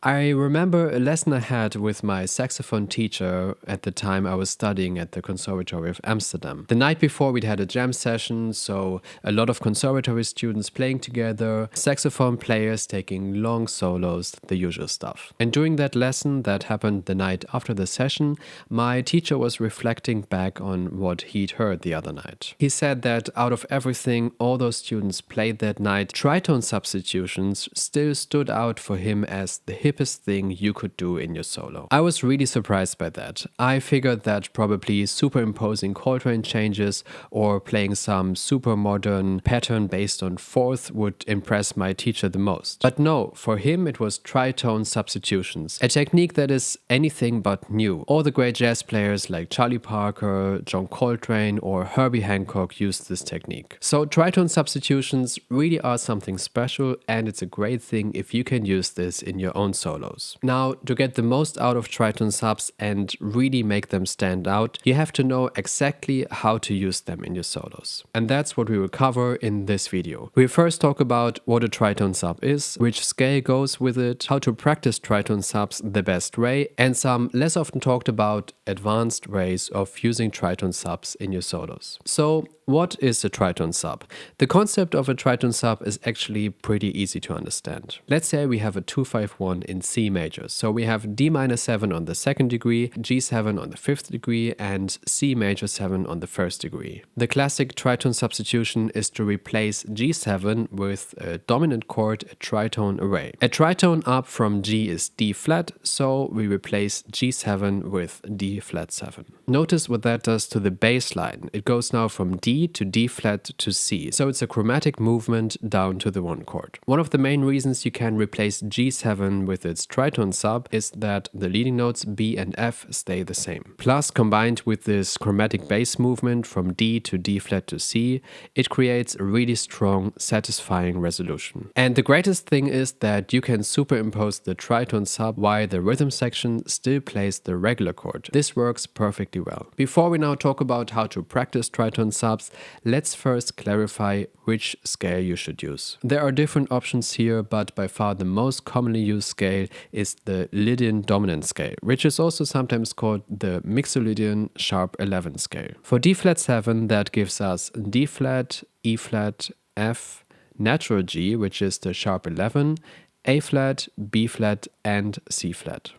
I remember a lesson I had with my saxophone teacher at the time I was studying at the Conservatory of Amsterdam. The night before we'd had a jam session, so a lot of conservatory students playing together, saxophone players taking long solos, the usual stuff. And during that lesson that happened the night after the session, my teacher was reflecting back on what he'd heard the other night. He said that out of everything all those students played that night, tritone substitutions still stood out for him as the hippest thing you could do in your solo. I was really surprised by that. I figured that probably superimposing Coltrane changes or playing some super modern pattern based on fourth would impress my teacher the most. But no, for him it was tritone substitutions, a technique that is anything but new. All the great jazz players like Charlie Parker, John Coltrane or Herbie Hancock used this technique. So tritone substitutions really are something special, and it's a great thing if you can use this in your own solos. Now, to get the most out of tritone subs and really make them stand out, you have to know exactly how to use them in your solos. And that's what we will cover in this video. We'll first talk about what a tritone sub is, which scale goes with it, how to practice tritone subs the best way, and some less often talked about advanced ways of using tritone subs in your solos. So, what is a tritone sub? The concept of a tritone sub is actually pretty easy to understand. Let's say we have a 2-5-1 in C major. So we have D minor 7 on the second degree, G7 on the fifth degree, and C major 7 on the first degree. The classic tritone substitution is to replace G7 with a dominant chord, a tritone array. A tritone up from G is D flat, so we replace G7 with D flat 7. Notice what that does to the bass line. It goes now from D to D flat to C, so it's a chromatic movement down to the one chord. One of the main reasons you can replace G7 with its tritone sub is that the leading notes B and F stay the same. Plus, combined with this chromatic bass movement from D to D flat to C, it creates a really strong, satisfying resolution. And the greatest thing is that you can superimpose the tritone sub while the rhythm section still plays the regular chord. This works perfectly well. Before we now talk about how to practice tritone subs, let's first clarify which scale you should use. There are different options here, but by far the most commonly used scale is the Lydian dominant scale, which is also sometimes called the Mixolydian sharp 11 scale. For D flat 7, that gives us D flat, E flat, F, natural G, which is the sharp 11, A flat, B flat, and C flat.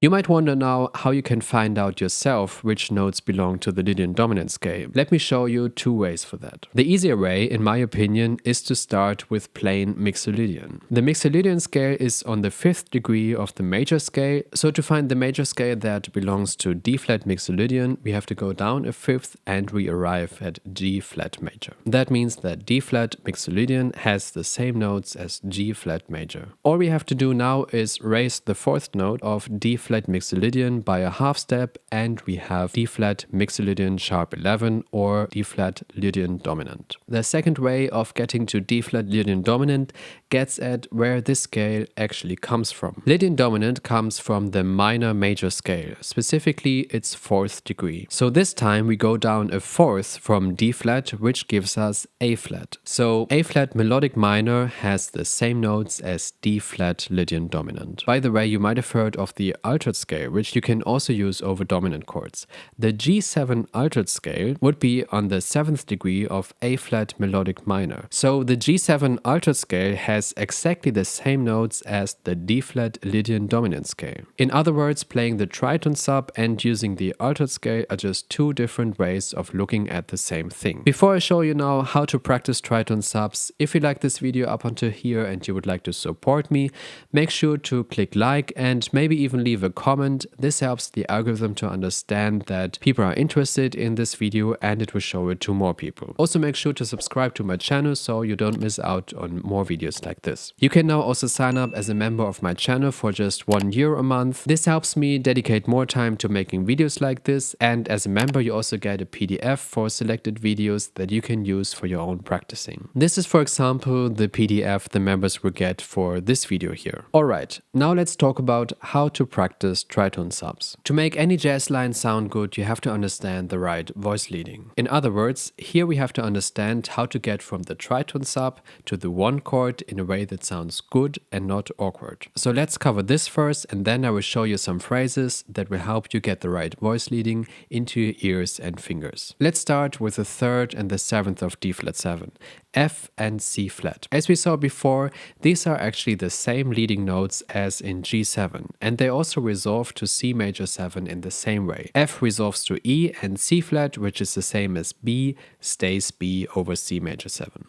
You might wonder now how you can find out yourself which notes belong to the Lydian dominant scale. Let me show you two ways for that. The easier way, in my opinion, is to start with plain Mixolydian. The Mixolydian scale is on the fifth degree of the major scale, so to find the major scale that belongs to D flat Mixolydian, we have to go down a fifth and we arrive at G flat major. That means that D flat Mixolydian has the same notes as G flat major. All we have to do now is raise the fourth note of D flat Mixolydian by a half step, and we have D flat Mixolydian sharp 11 or D flat Lydian dominant. The second way of getting to D flat Lydian dominant gets at where this scale actually comes from. Lydian dominant comes from the minor major scale, specifically its fourth degree. So this time we go down a fourth from D flat, which gives us A flat. So A flat melodic minor has the same notes as D flat Lydian dominant. By the way, you might have heard of the altered scale, which you can also use over dominant chords. The G7 altered scale would be on the seventh degree of A flat melodic minor. So the G7 altered scale has exactly the same notes as the D flat Lydian dominant scale. In other words, playing the tritone sub and using the altered scale are just two different ways of looking at the same thing. Before I show you now how to practice tritone subs, if you like this video up until here and you would like to support me, make sure to click like and maybe even leave a comment. This helps the algorithm to understand that people are interested in this video and it will show it to more people. Also make sure to subscribe to my channel so you don't miss out on more videos like this. You can now also sign up as a member of my channel for just €1 a month. This helps me dedicate more time to making videos like this, and as a member you also get a PDF for selected videos that you can use for your own practicing. This is, for example, the PDF the members will get for this video here. Alright, now let's talk about how to practice practice tritone subs. To make any jazz line sound good, you have to understand the right voice leading. In other words, here we have to understand how to get from the tritone sub to the one chord in a way that sounds good and not awkward. So let's cover this first, and then I will show you some phrases that will help you get the right voice leading into your ears and fingers. Let's start with the 3rd and the 7th of D flat 7, F and C flat. As we saw before, these are actually the same leading notes as in G7, and they also resolve to C major 7 in the same way. F resolves to E, and C flat, which is the same as B, stays B over C major 7.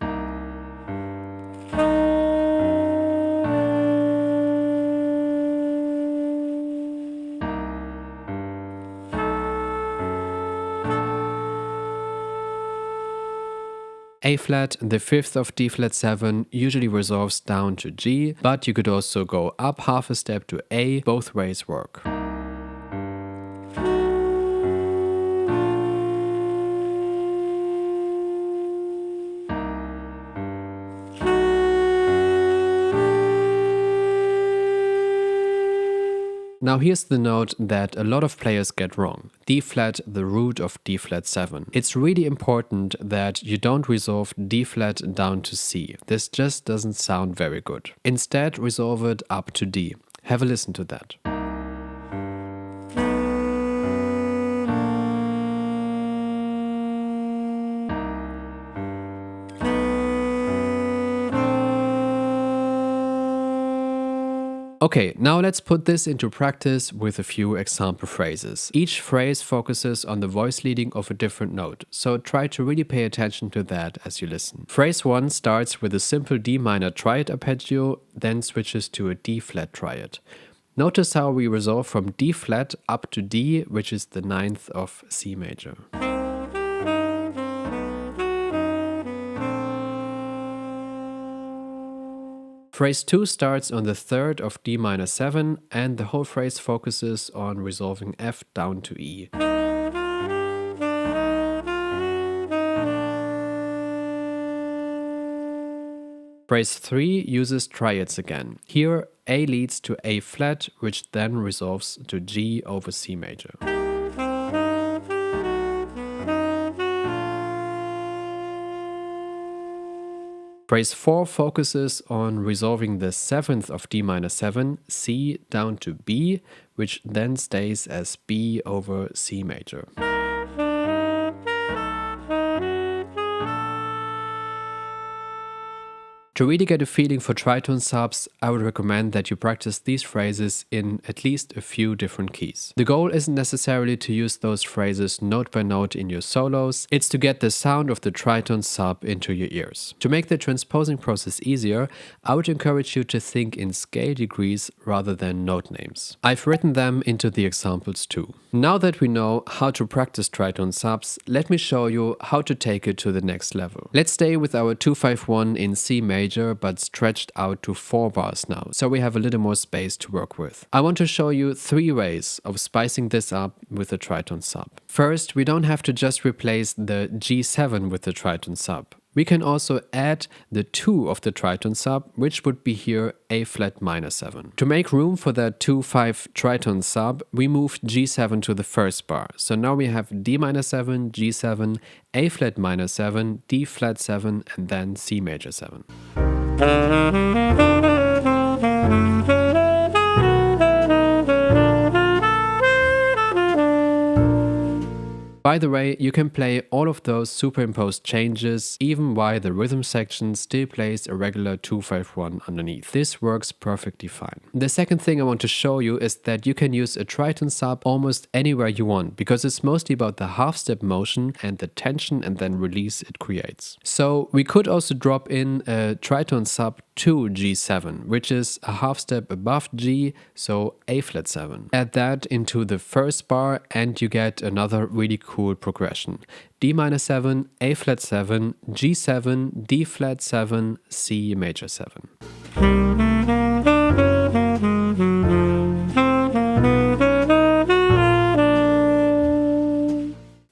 A flat, the 5th of D flat 7, usually resolves down to G, but you could also go up half a step to A. Both ways work. Now here's the note that a lot of players get wrong. D flat, the root of D flat 7. It's really important that you don't resolve D flat down to C. This just doesn't sound very good. Instead, resolve it up to D. Have a listen to that. Okay, now let's put this into practice with a few example phrases. Each phrase focuses on the voice leading of a different note, so try to really pay attention to that as you listen. Phrase 1 starts with a simple D minor triad arpeggio, then switches to a D flat triad. Notice how we resolve from D flat up to D, which is the 9th of C major. Phrase 2 starts on the 3rd of D minor 7, and the whole phrase focuses on resolving F down to E. Phrase 3 uses triads again. Here, A leads to A flat, which then resolves to G over C major. Phrase 4 focuses on resolving the 7th of D minor 7, C, down to B, which then stays as B over C major. To really get a feeling for tritone subs, I would recommend that you practice these phrases in at least a few different keys. The goal isn't necessarily to use those phrases note by note in your solos, it's to get the sound of the tritone sub into your ears. To make the transposing process easier, I would encourage you to think in scale degrees rather than note names. I've written them into the examples too. Now that we know how to practice tritone subs, let me show you how to take it to the next level. Let's stay with our 2-5-1 in C major, but stretched out to 4 bars now, so we have a little more space to work with. I want to show you 3 ways of spicing this up with the tritone sub. First, we don't have to just replace the G7 with the tritone sub. We can also add the 2 of the tritone sub, which would be here A flat minor 7. To make room for that 2-5 tritone sub, we moved G7 to the first bar. So now we have D minor 7, G7, A flat minor 7, D flat 7, and then C major 7. By the way, you can play all of those superimposed changes even while the rhythm section still plays a regular 2-5-1 underneath. This works perfectly fine. The second thing I want to show you is that you can use a tritone sub almost anywhere you want, because it's mostly about the half-step motion and the tension and then release it creates. So we could also drop in a tritone sub to G7, which is a half step above G, so A flat 7. Add that into the first bar and you get another really cool progression. D minor 7, A flat 7, G7, D flat 7, C major 7.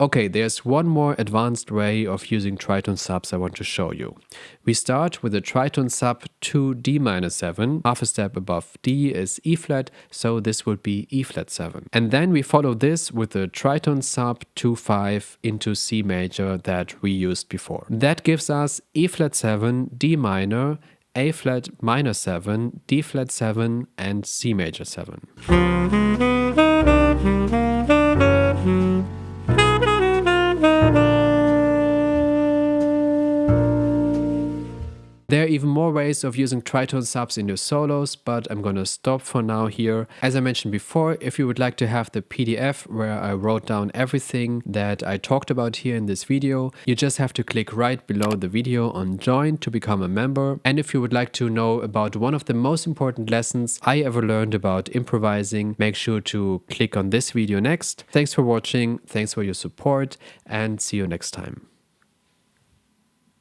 Okay, there's one more advanced way of using tritone subs I want to show you. We start with a tritone sub to D minor 7. Half a step above D is E flat, so this would be E flat 7. And then we follow this with a tritone sub 2/5 into C major that we used before. That gives us E flat 7, D minor, A flat minor 7, D flat 7, and C major 7. There are even more ways of using tritone subs in your solos, but I'm gonna stop for now here. As I mentioned before, if you would like to have the PDF where I wrote down everything that I talked about here in this video, you just have to click right below the video on join to become a member. And if you would like to know about one of the most important lessons I ever learned about improvising, make sure to click on this video next. Thanks for watching, thanks for your support, and see you next time.